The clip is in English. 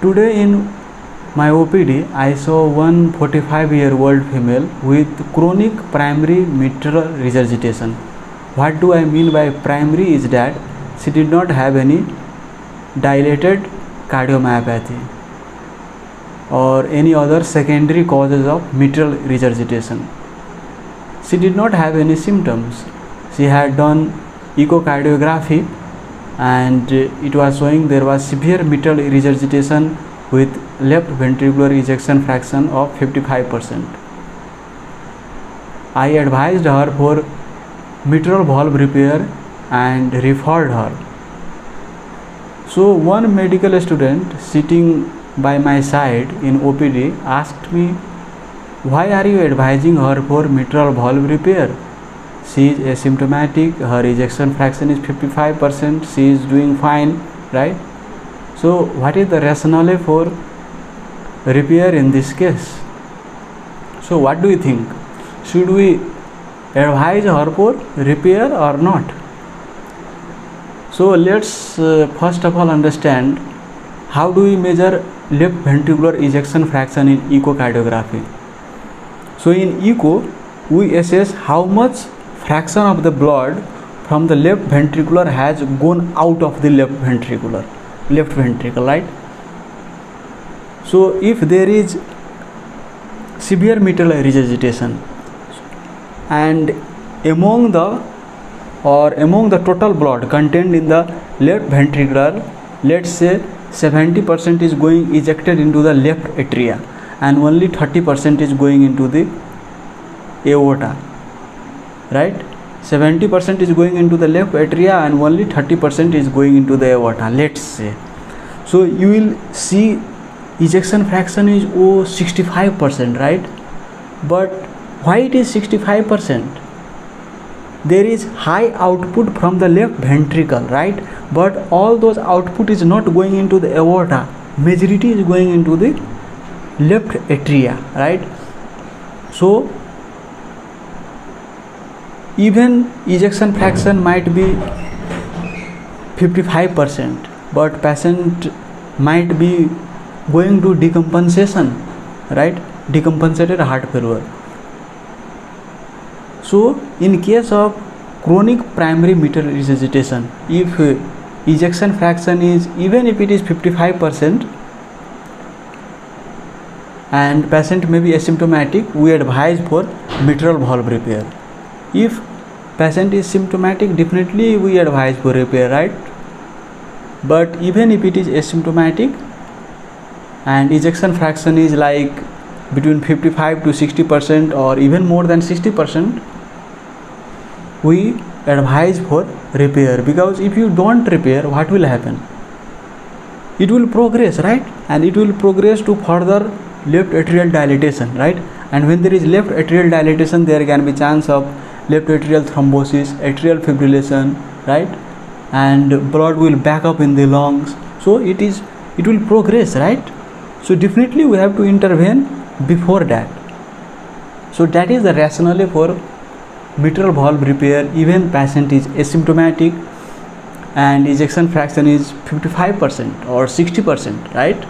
Today in my OPD, I saw one 45-year-old female with chronic primary mitral regurgitation. What do I mean by primary is that she did not have any dilated cardiomyopathy or any other secondary causes of mitral regurgitation. She did not have any symptoms. She had done echocardiography and it was showing there was severe mitral regurgitation with left ventricular ejection fraction of 55%. I advised her for mitral valve repair and referred her. So one medical student sitting by my side in OPD asked me, why are you advising her for mitral valve repair? She is asymptomatic, her ejection fraction is 55%, she is doing fine, right? So what is the rationale for repair in this case? So what do you think? Should we advise her for repair or not? So let's first of all understand how do we measure left ventricular ejection fraction in echocardiography. So in echo, we assess how much fraction of the blood from the left ventricular has gone out of the left ventricle, right? So if there is severe mitral regurgitation and among the total blood contained in the left ventricular, let's say 70% is going ejected into the left atria and only 30% is going into the aorta, right? 70% is going into the left atria and only 30% is going into the aorta, let's say. So you will see ejection fraction is 65%, right? But why it is 65%? There is high output from the left ventricle, right? But all those output is not going into the aorta. Majority is going into the left atria, right? So even ejection fraction might be 55%, but patient might be going to decompensation, right? Decompensated heart failure. So in case of chronic primary mitral regurgitation, if ejection fraction is, even if it is 55% and patient may be asymptomatic, we advise for mitral valve repair. If patient is symptomatic, definitely we advise for repair, right? But even if it is asymptomatic and ejection fraction is like between 55 to 60% or even more than 60%, we advise for repair, because if you don't repair, what will happen? It will progress, right? And it will progress to further left atrial dilatation, right? And when there is left atrial dilatation, there can be chance of left atrial thrombosis, atrial fibrillation, right? And blood will back up in the lungs. So it will progress, right? So definitely we have to intervene before that. So that is the rationale for mitral valve repair. Even patient is asymptomatic and ejection fraction is 55% or 60%, right?